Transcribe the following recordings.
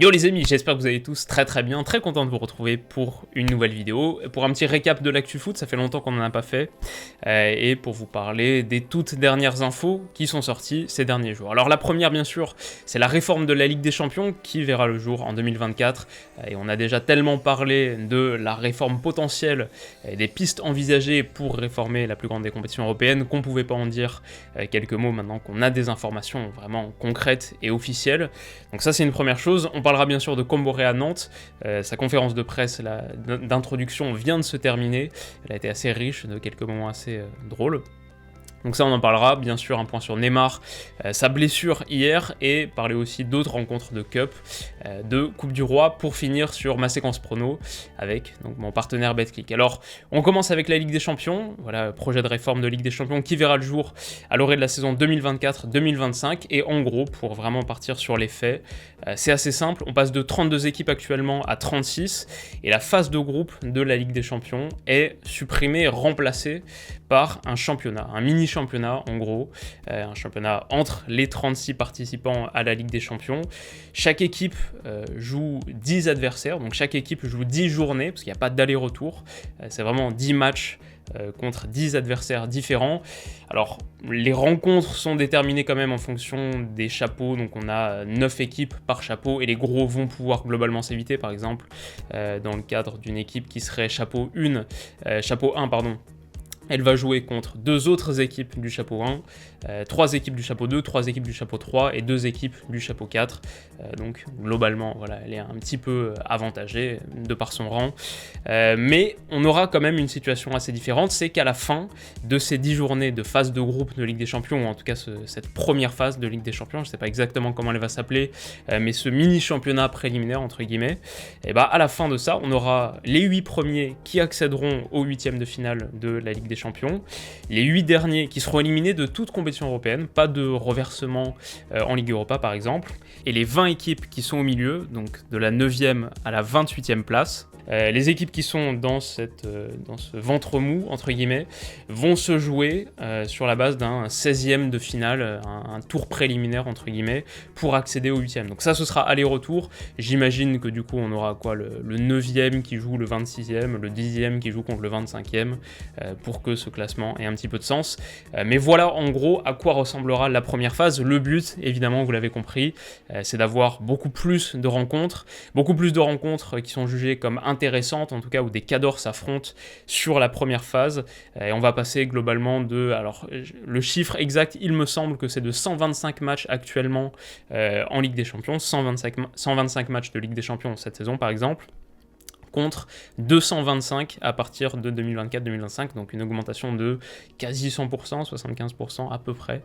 Yo les amis, j'espère que vous allez tous très bien, très content de vous retrouver pour une nouvelle vidéo, pour un petit récap de l'actu foot, ça fait longtemps qu'on n'en a pas fait, et pour vous parler des toutes dernières infos qui sont sorties ces derniers jours. Alors la première bien sûr, c'est la réforme de la Ligue des Champions qui verra le jour en 2024, et on a déjà tellement parlé de la réforme potentielle et des pistes envisagées pour réformer la plus grande des compétitions européennes qu'on pouvait pas en dire quelques mots maintenant qu'on a des informations vraiment concrètes et officielles. Donc ça c'est une première chose. On parlera bien sûr de Comboré à Nantes, sa conférence de presse d'introduction vient de se terminer, elle a été assez riche, de quelques moments assez drôles. Donc ça on en parlera, bien sûr un point sur Neymar, sa blessure hier, et parler aussi d'autres rencontres de Cup, de Coupe du Roi, pour finir sur ma séquence prono avec donc, mon partenaire BetClick. Alors on commence avec la Ligue des Champions, voilà, projet de réforme de Ligue des Champions qui verra le jour à l'orée de la saison 2024-2025, et en gros, pour vraiment partir sur les faits, c'est assez simple, on passe de 32 équipes actuellement à 36, et la phase de groupe de la Ligue des Champions est supprimée, remplacée par un championnat, un mini-championnat en gros, un championnat entre les 36 participants à la Ligue des Champions. Chaque équipe joue 10 adversaires, donc chaque équipe joue 10 journées, parce qu'il n'y a pas d'aller-retour, c'est vraiment 10 matchs contre 10 adversaires différents. Alors, les rencontres sont déterminées quand même en fonction des chapeaux, donc on a 9 équipes par chapeau, et les gros vont pouvoir globalement s'éviter, par exemple, dans le cadre d'une équipe qui serait chapeau 1, pardon. Elle va jouer contre 2 autres équipes du chapeau 1, 3 équipes du chapeau 2, 3 équipes du chapeau 3 et 2 équipes du chapeau 4. Donc globalement, voilà, elle est un petit peu avantagée de par son rang. Mais on aura quand même une situation assez différente, c'est qu'à la fin de ces 10 journées de phase de groupe de Ligue des Champions, ou en tout cas cette première phase de Ligue des Champions, je ne sais pas exactement comment elle va s'appeler, mais ce mini-championnat préliminaire, entre guillemets, et bah à la fin de ça, on aura les 8 premiers qui accéderont aux 8e de finale de la Ligue des Champions, les 8 derniers qui seront éliminés de toute compétition européenne, pas de reversement en Ligue Europa par exemple, et les 20 équipes qui sont au milieu, donc de la 9e à la 28e place. Les équipes qui sont dans ce ventre mou, entre guillemets, vont se jouer sur la base d'un 16e de finale, un tour préliminaire, entre guillemets, pour accéder au 8e. Donc ça, ce sera aller-retour. J'imagine que du coup, on aura quoi, le 9e qui joue le 26e, le 10e qui joue contre le 25e, pour que ce classement ait un petit peu de sens. Mais voilà, en gros, à quoi ressemblera la première phase. Le but, évidemment, vous l'avez compris, c'est d'avoir beaucoup plus de rencontres qui sont jugées comme intéressantes, en tout cas où des cadors s'affrontent sur la première phase, et on va passer globalement alors le chiffre exact, il me semble que c'est de 125 matchs actuellement en Ligue des Champions, 125 matchs de Ligue des Champions cette saison par exemple, contre 225 à partir de 2024-2025, donc une augmentation de quasi 100%, 75% à peu près.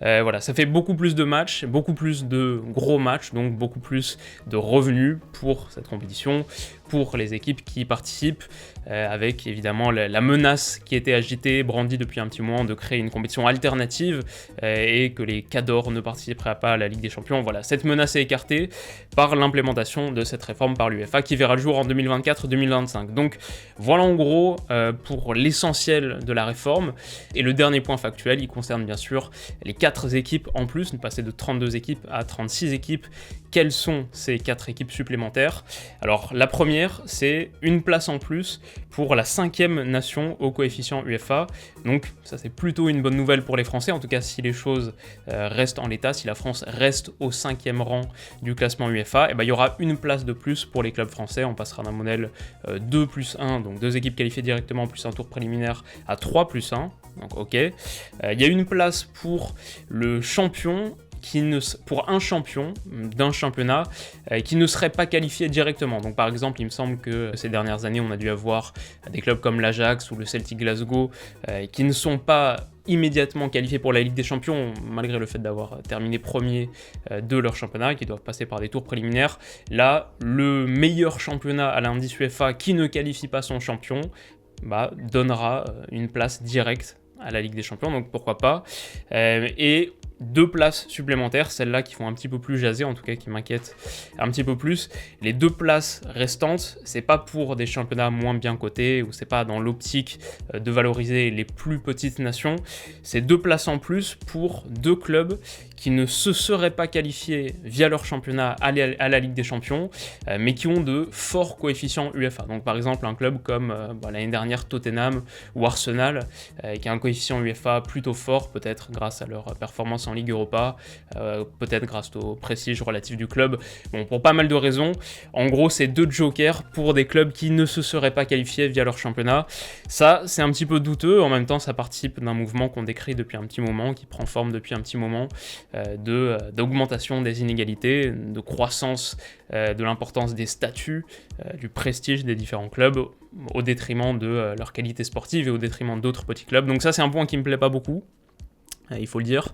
Voilà, ça fait beaucoup plus de matchs, beaucoup plus de gros matchs, donc beaucoup plus de revenus pour cette compétition, pour les équipes qui y participent, avec évidemment la menace qui était agitée, brandie depuis un petit moment, de créer une compétition alternative et que les cadors ne participeraient pas à la Ligue des Champions. Voilà, cette menace est écartée par l'implémentation de cette réforme par l'UEFA qui verra le jour en 2024-2025. Donc voilà en gros pour l'essentiel de la réforme. Et le dernier point factuel, il concerne bien sûr les 4 équipes en plus, nous passer de 32 équipes à 36 équipes. Quelles sont ces 4 équipes supplémentaires? Alors la première, c'est une place en plus pour la 5e nation au coefficient UEFA. Donc ça c'est plutôt une bonne nouvelle pour les Français, en tout cas si les choses restent en l'état, si la France reste au 5e rang du classement UEFA, et ben, il y aura une place de plus pour les clubs français. On passera d'un modèle 2 plus 1, donc 2 équipes qualifiées directement plus un tour préliminaire, à 3 plus 1, donc ok. Il y a une place pour le champion, pour un champion d'un championnat qui ne serait pas qualifié directement. Donc par exemple, il me semble que ces dernières années, on a dû avoir des clubs comme l'Ajax ou le Celtic Glasgow qui ne sont pas immédiatement qualifiés pour la Ligue des Champions, malgré le fait d'avoir terminé premier de leur championnat, qui doivent passer par des tours préliminaires. Là, le meilleur championnat à l'indice UEFA qui ne qualifie pas son champion donnera une place directe à la Ligue des Champions, donc pourquoi pas. Et 2 places supplémentaires, celles-là qui font un petit peu plus jaser, en tout cas qui m'inquiètent un petit peu plus. Les 2 places restantes, c'est pas pour des championnats moins bien cotés, ou c'est pas dans l'optique de valoriser les plus petites nations, c'est 2 places en plus pour 2 clubs qui ne se seraient pas qualifiés via leur championnat à la Ligue des Champions, mais qui ont de forts coefficients UEFA. Donc par exemple un club comme l'année dernière Tottenham ou Arsenal, qui a un coefficient UEFA plutôt fort, peut-être grâce à leur performance en Ligue Europa, peut-être grâce au prestige relatif du club, bon, pour pas mal de raisons. En gros, c'est 2 jokers pour des clubs qui ne se seraient pas qualifiés via leur championnat. Ça, c'est un petit peu douteux, en même temps ça participe d'un mouvement qu'on décrit depuis un petit moment, qui prend forme depuis un petit moment, d'augmentation des inégalités, de croissance de l'importance des statuts, du prestige des différents clubs, au détriment de leur qualité sportive et au détriment d'autres petits clubs. Donc ça, c'est un point qui me plaît pas beaucoup, il faut le dire.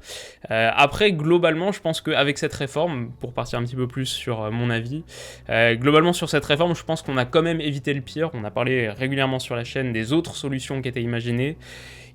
Après, globalement, je pense qu'avec cette réforme, pour partir un petit peu plus sur mon avis, globalement sur cette réforme, je pense qu'on a quand même évité le pire. On a parlé régulièrement sur la chaîne des autres solutions qui étaient imaginées.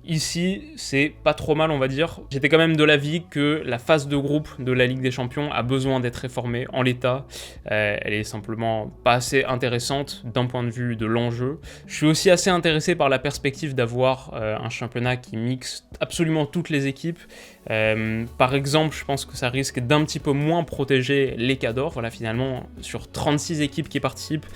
Ici, c'est pas trop mal, on va dire. J'étais quand même de l'avis que la phase de groupe de la Ligue des Champions a besoin d'être réformée en l'état. Elle est simplement pas assez intéressante d'un point de vue de l'enjeu. Je suis aussi assez intéressé par la perspective d'avoir un championnat qui mixe absolument toutes les équipes. Par exemple, je pense que ça risque d'un petit peu moins protéger les cadors. Voilà, finalement, sur 36 équipes qui participent,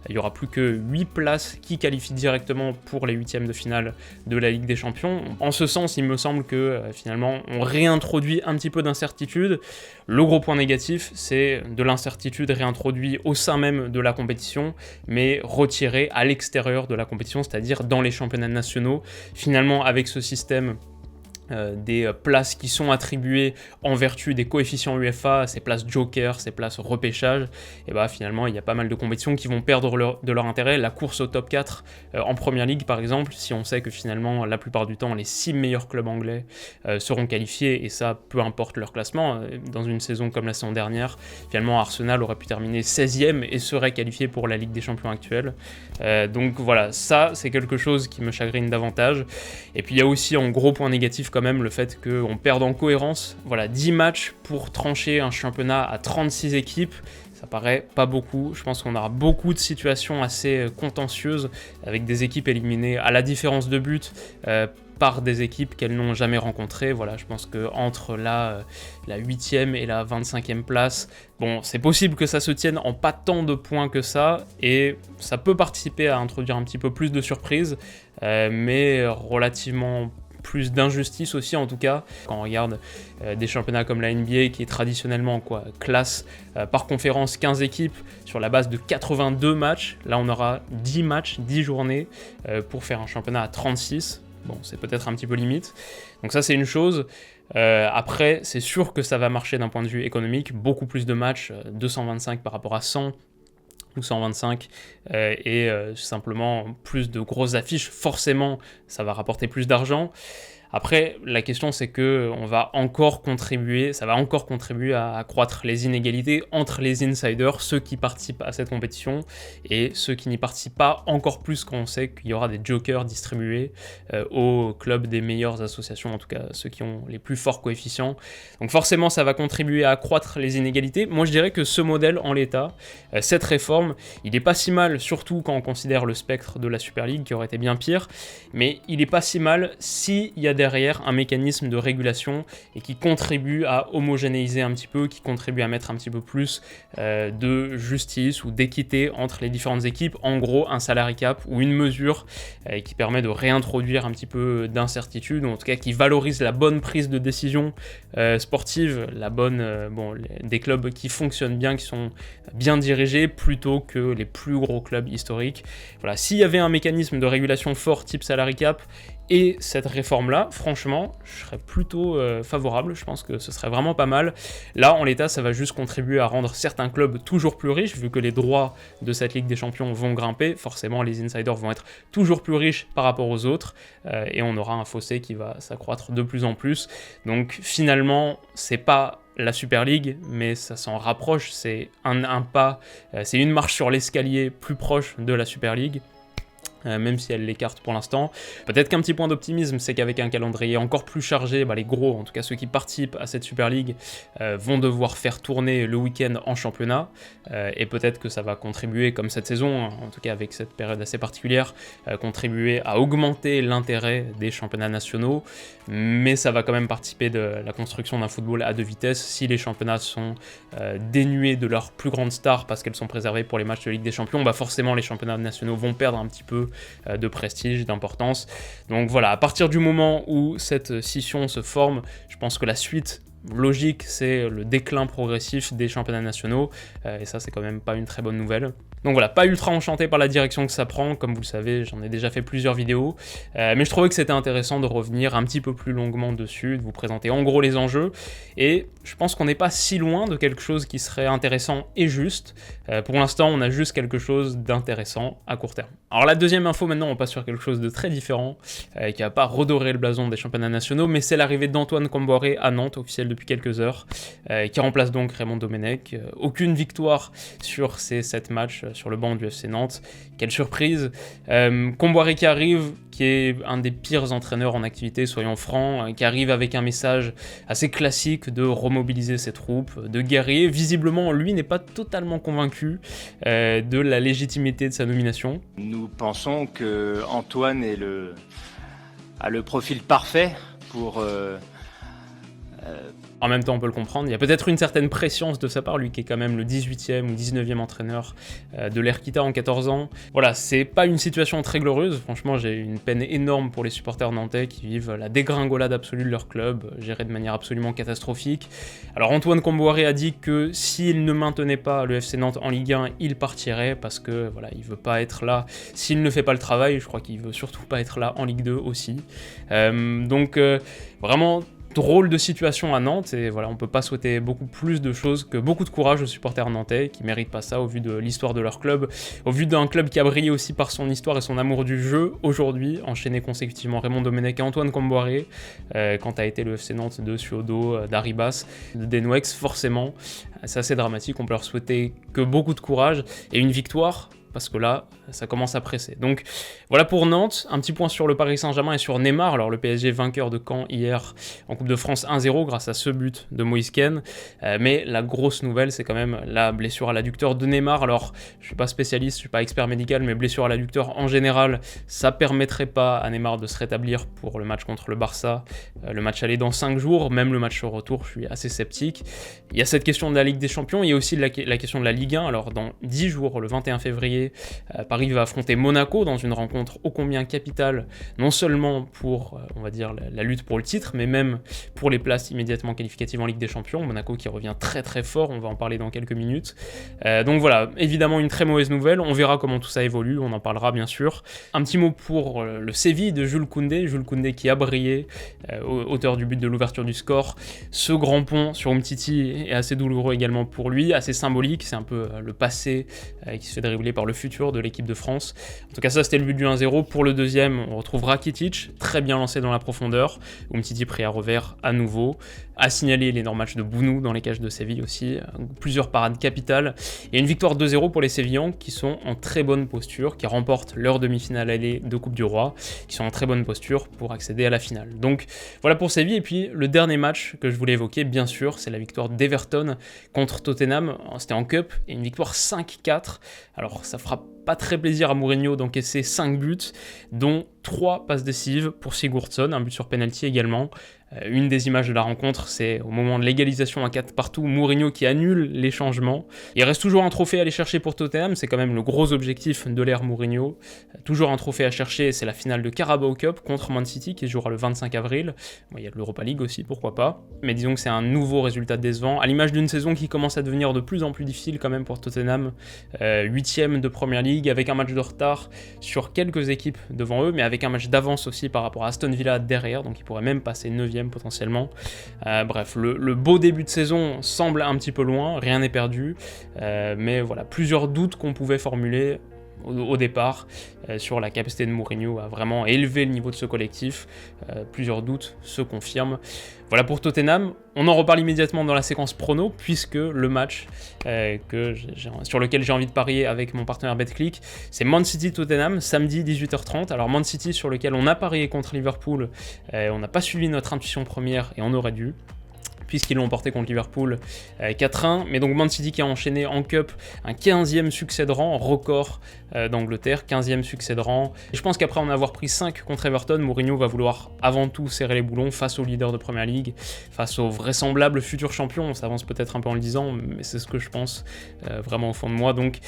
il n'y aura plus que 8 places qui qualifient directement pour les huitièmes de finale de la Ligue des Champions. En ce sens, il me semble que finalement, on réintroduit un petit peu d'incertitude. Le gros point négatif, c'est de l'incertitude réintroduite au sein même de la compétition, mais retirée à l'extérieur de la compétition, c'est-à-dire dans les championnats nationaux. Finalement, avec ce système des places qui sont attribuées en vertu des coefficients UEFA, ces places joker, ces places repêchage, et bah finalement il y a pas mal de compétitions qui vont perdre de leur intérêt. La course au top 4 en Première Ligue par exemple, si on sait que finalement la plupart du temps les 6 meilleurs clubs anglais seront qualifiés, et ça peu importe leur classement, dans une saison comme la saison dernière, finalement Arsenal aurait pu terminer 16e et serait qualifié pour la Ligue des Champions actuelle. Donc voilà, ça c'est quelque chose qui me chagrine davantage. Et puis il y a aussi en gros point négatif quand même le fait qu'on perde en cohérence. Voilà, 10 matchs pour trancher un championnat à 36 équipes, ça paraît pas beaucoup. Je pense qu'on aura beaucoup de situations assez contentieuses avec des équipes éliminées à la différence de but par des équipes qu'elles n'ont jamais rencontrées. Voilà, je pense qu'entre la 8e et la 25e place, bon, c'est possible que ça se tienne en pas tant de points que ça, et ça peut participer à introduire un petit peu plus de surprises, mais relativement plus d'injustice aussi, en tout cas quand on regarde des championnats comme la NBA qui est traditionnellement classe par conférence 15 équipes sur la base de 82 matchs. Là on aura 10 matchs, 10 journées pour faire un championnat à 36. Bon, c'est peut-être un petit peu limite. Donc ça c'est une chose. Après c'est sûr que ça va marcher d'un point de vue économique, beaucoup plus de matchs, 225 par rapport à 100 ou 125, et simplement plus de grosses affiches, forcément ça va rapporter plus d'argent. Après, la question c'est que ça va encore contribuer à accroître les inégalités entre les insiders, ceux qui participent à cette compétition, et ceux qui n'y participent pas, encore plus quand on sait qu'il y aura des jokers distribués aux clubs des meilleures associations, en tout cas ceux qui ont les plus forts coefficients. Donc forcément, ça va contribuer à accroître les inégalités. Moi, je dirais que ce modèle en l'état, cette réforme, il est pas si mal, surtout quand on considère le spectre de la Super League qui aurait été bien pire, mais il est pas si mal s'il y a derrière un mécanisme de régulation et qui contribue à homogénéiser un petit peu, qui contribue à mettre un petit peu plus de justice ou d'équité entre les différentes équipes. En gros, un salary cap ou une mesure qui permet de réintroduire un petit peu d'incertitude, ou en tout cas qui valorise la bonne prise de décision sportive, la bonne des clubs qui fonctionnent bien, qui sont bien dirigés, plutôt que les plus gros clubs historiques. Voilà, s'il y avait un mécanisme de régulation fort type salary cap et cette réforme-là, franchement, je serais plutôt favorable. Je pense que ce serait vraiment pas mal. Là, en l'état, ça va juste contribuer à rendre certains clubs toujours plus riches, vu que les droits de cette Ligue des Champions vont grimper. Forcément, les insiders vont être toujours plus riches par rapport aux autres, et on aura un fossé qui va s'accroître de plus en plus. Donc finalement, c'est pas la Super League, mais ça s'en rapproche. C'est un pas, c'est une marche sur l'escalier plus proche de la Super League. même si elle l'écarte pour l'instant. Peut-être qu'un petit point d'optimisme, c'est qu'avec un calendrier encore plus chargé, les gros, en tout cas ceux qui participent à cette Super League, vont devoir faire tourner le week-end en championnat, et peut-être que ça va contribuer, comme cette saison, en tout cas avec cette période assez particulière, contribuer à augmenter l'intérêt des championnats nationaux, mais ça va quand même participer de la construction d'un football à deux vitesses. Si les championnats sont dénués de leurs plus grandes stars parce qu'elles sont préservées pour les matchs de Ligue des Champions, forcément les championnats nationaux vont perdre un petit peu de prestige, d'importance. Donc voilà, à partir du moment où cette scission se forme, je pense que la suite logique, c'est le déclin progressif des championnats nationaux, et ça c'est quand même pas une très bonne nouvelle. Donc voilà, pas ultra enchanté par la direction que ça prend, comme vous le savez, j'en ai déjà fait plusieurs vidéos, mais je trouvais que c'était intéressant de revenir un petit peu plus longuement dessus, de vous présenter en gros les enjeux, et je pense qu'on n'est pas si loin de quelque chose qui serait intéressant et juste. Pour l'instant, on a juste quelque chose d'intéressant à court terme. Alors la deuxième info maintenant, on passe sur quelque chose de très différent, qui va pas redorer le blason des championnats nationaux, mais c'est l'arrivée d'Antoine Comboiré à Nantes, officielle depuis quelques heures, qui remplace donc Raymond Domenech. Aucune victoire sur ces 7 matchs sur le banc du FC Nantes. Quelle surprise. Comboiré qui arrive, qui est un des pires entraîneurs en activité, soyons francs, qui arrive avec un message assez classique de remobiliser ses troupes, de guerrier. Visiblement, lui n'est pas totalement convaincu de la légitimité de sa nomination. Nous pensons que Antoine a le profil parfait pour... En même temps, on peut le comprendre, il y a peut-être une certaine prescience de sa part, lui qui est quand même le 18e ou 19e entraîneur de l'Herquita en 14 ans. Voilà, c'est pas une situation très glorieuse, franchement j'ai une peine énorme pour les supporters nantais qui vivent la dégringolade absolue de leur club, gérée de manière absolument catastrophique. Alors Antoine Comboiré a dit que s'il ne maintenait pas le FC Nantes en Ligue 1, il partirait parce que voilà, il veut pas être là s'il ne fait pas le travail, je crois qu'il veut surtout pas être là en Ligue 2 aussi. Vraiment drôle de situation à Nantes, et voilà, on peut pas souhaiter beaucoup plus de choses que beaucoup de courage aux supporters nantais, qui méritent pas ça au vu de l'histoire de leur club, au vu d'un club qui a brillé aussi par son histoire et son amour du jeu, aujourd'hui, enchaîné consécutivement Raymond Domenech et Antoine Comboiré, quand a été le FC Nantes de Suodo, d'Aribas, de Denouex, forcément, c'est assez dramatique, on peut leur souhaiter que beaucoup de courage, et une victoire, parce que là, ça commence à presser. Donc voilà pour Nantes, un petit point sur le Paris Saint-Germain et sur Neymar. Alors le PSG vainqueur de Caen hier en Coupe de France 1-0 grâce à ce but de Moïse Kean, mais la grosse nouvelle, c'est quand même la blessure à l'adducteur de Neymar. Alors je suis pas spécialiste, je suis pas expert médical, mais blessure à l'adducteur en général, ça permettrait pas à Neymar de se rétablir pour le match contre le Barça, le match aller dans 5 jours, même le match retour, je suis assez sceptique. Il y a cette question de la Ligue des Champions, il y a aussi la question de la Ligue 1. Alors dans 10 jours, le 21 février, Paris va affronter Monaco dans une rencontre ô combien capitale, non seulement pour, on va dire, la lutte pour le titre, mais même pour les places immédiatement qualificatives en Ligue des Champions. Monaco qui revient très très fort, on va en parler dans quelques minutes. Donc voilà, évidemment une très mauvaise nouvelle, on verra comment tout ça évolue, on en parlera bien sûr. Un petit mot pour le Séville de Jules Koundé qui a brillé, auteur du but de l'ouverture du score. Ce grand pont sur Umtiti est assez douloureux également pour lui, assez symbolique, c'est un peu le passé qui se fait dribbler par le futur de l'équipe de France. En tout cas, ça c'était le but du 1-0. Pour le deuxième, on retrouve Rakitic, très bien lancé dans la profondeur. Umtiti pris à revers à nouveau. À signaler l'énorme match de Bounou dans les cages de Séville aussi. Plusieurs parades capitales. Et une victoire 2-0 pour les Sévillans qui sont en très bonne posture, qui remportent leur demi-finale allée de Coupe du Roi, qui sont en très bonne posture pour accéder à la finale. Donc voilà pour Séville. Et puis le dernier match que je voulais évoquer, bien sûr, c'est la victoire d'Everton contre Tottenham. C'était en Cup et une victoire 5-4. Alors ça fera pas très plaisir à Mourinho d'encaisser 5 buts, dont 3 passes décisives pour Sigurdsson, un but sur penalty également. Une des images de la rencontre, c'est au moment de l'égalisation à 4 partout, Mourinho qui annule les changements. Il reste toujours un trophée à aller chercher pour Tottenham, c'est quand même le gros objectif de l'ère Mourinho. Toujours un trophée à chercher, c'est la finale de Carabao Cup contre Man City qui se jouera le 25 avril. Bon, il y a l'Europa League aussi, pourquoi pas. Mais disons que c'est un nouveau résultat décevant, à l'image d'une saison qui commence à devenir de plus en plus difficile quand même pour Tottenham. 8ème de Premier League, avec un match de retard sur quelques équipes devant eux, mais avec un match d'avance aussi par rapport à Aston Villa derrière, donc ils pourraient même passer 9ème potentiellement. Bref, le beau début de saison semble un petit peu loin, rien n'est perdu, mais voilà, plusieurs doutes qu'on pouvait formuler au départ sur la capacité de Mourinho à vraiment élever le niveau de ce collectif. Plusieurs doutes se confirment. Voilà pour Tottenham. On en reparle immédiatement dans la séquence prono, puisque le match sur lequel j'ai envie de parier avec mon partenaire BetClick, c'est Man City-Tottenham, samedi 18h30. Alors Man City sur lequel on a parié contre Liverpool, on n'a pas suivi notre intuition première et on aurait dû, puisqu'ils l'ont emporté contre Liverpool 4-1. Mais donc Man City qui a enchaîné en Cup un 15e succès de rang, record d'Angleterre, 15e succès de rang. Et je pense qu'après en avoir pris 5 contre Everton, Mourinho va vouloir avant tout serrer les boulons face aux leaders de Premier League, face aux vraisemblables futurs champions. On s'avance peut-être un peu en le disant, mais c'est ce que je pense vraiment au fond de moi. Donc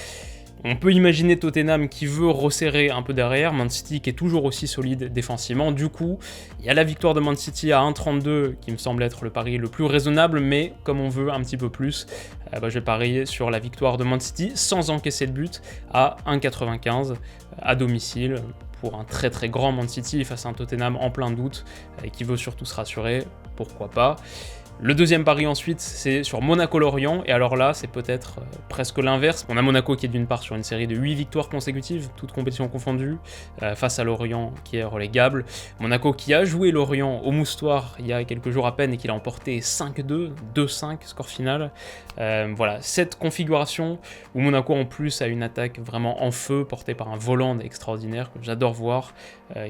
on peut imaginer Tottenham qui veut resserrer un peu derrière, Man City qui est toujours aussi solide défensivement. Du coup, il y a la victoire de Man City à 1,32 qui me semble être le pari le plus raisonnable, mais comme on veut un petit peu plus, je vais parier sur la victoire de Man City sans encaisser de but à 1,95 à domicile pour un très très grand Man City face à un Tottenham en plein doute et qui veut surtout se rassurer, pourquoi pas. Le deuxième pari ensuite, c'est sur Monaco-Lorient, et alors là, c'est peut-être presque l'inverse. On a Monaco qui est d'une part sur une série de 8 victoires consécutives, toutes compétitions confondues, face à Lorient qui est relégable. Monaco qui a joué Lorient au Moustoir il y a quelques jours à peine et qui l'a emporté 5-2, 2-5 score final. Voilà, cette configuration où Monaco en plus a une attaque vraiment en feu, portée par un Voland extraordinaire que j'adore voir,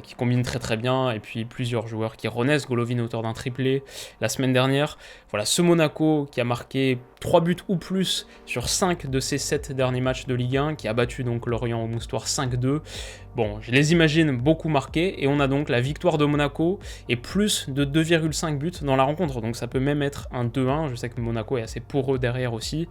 qui combine très très bien, et puis plusieurs joueurs qui renaissent. Golovin auteur d'un triplé la semaine dernière. Voilà, ce Monaco qui a marqué 3 buts ou plus sur 5 de ses 7 derniers matchs de Ligue 1, qui a battu donc Lorient au Moustoir 5-2. Bon, je les imagine beaucoup marqués, et on a donc la victoire de Monaco et plus de 2,5 buts dans la rencontre, donc ça peut même être un 2-1, je sais que Monaco est assez poreux derrière aussi.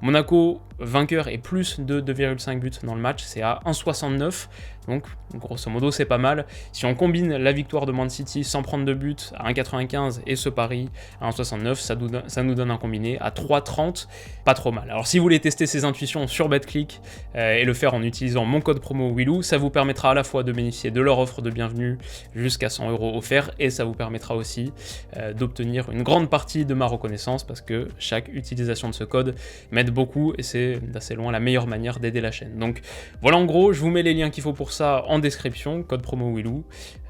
Monaco vainqueur et plus de 2,5 buts dans le match, c'est à 1,69, donc grosso modo c'est pas mal. Si on combine la victoire de Man City sans prendre de but à 1,95 et ce pari à 1,69, ça nous donne un combiné à 3,30, pas trop mal. Alors si vous voulez tester ces intuitions sur BetClick et le faire en utilisant mon code promo Willou, ça vous permettra à la fois de bénéficier de leur offre de bienvenue jusqu'à 100 € offert, et ça vous permettra aussi d'obtenir une grande partie de ma reconnaissance, parce que chaque utilisation de ce code m'aide beaucoup et c'est d'assez loin la meilleure manière d'aider la chaîne. Donc voilà, en gros, je vous mets les liens qu'il faut pour ça en description, code promo Willou.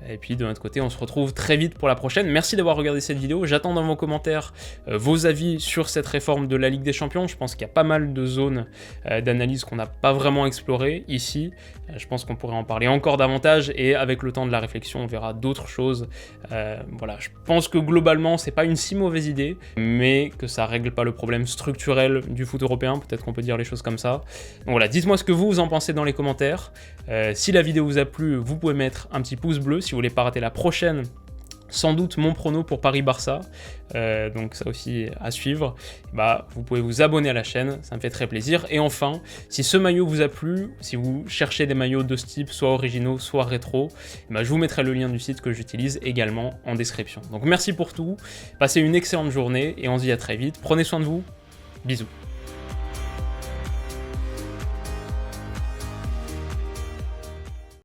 Et puis de notre côté, on se retrouve très vite pour la prochaine. Merci d'avoir regardé cette vidéo. J'attends dans vos commentaires vos avis sur cette réforme de la Ligue des Champions. Je pense qu'il y a pas mal de zones d'analyse qu'on n'a pas vraiment explorées ici. Je pense qu'on pourrait en parler encore davantage, et avec le temps de la réflexion, on verra d'autres choses. Voilà, je pense que globalement, c'est pas une si mauvaise idée, mais que ça règle pas le problème structurel du foot européen. Peut-être qu'on peut dire les choses comme ça. Donc voilà, dites-moi ce que vous en pensez dans les commentaires. Si la vidéo vous a plu, vous pouvez mettre un petit pouce bleu si vous voulez pas rater la prochaine, sans doute mon prono pour Paris-Barça, donc ça aussi à suivre. Vous pouvez vous abonner à la chaîne, ça me fait très plaisir. Et enfin, si ce maillot vous a plu, si vous cherchez des maillots de ce type, soit originaux, soit rétro, je vous mettrai le lien du site que j'utilise également en description. Donc merci pour tout, passez une excellente journée et on se dit à très vite. Prenez soin de vous, bisous.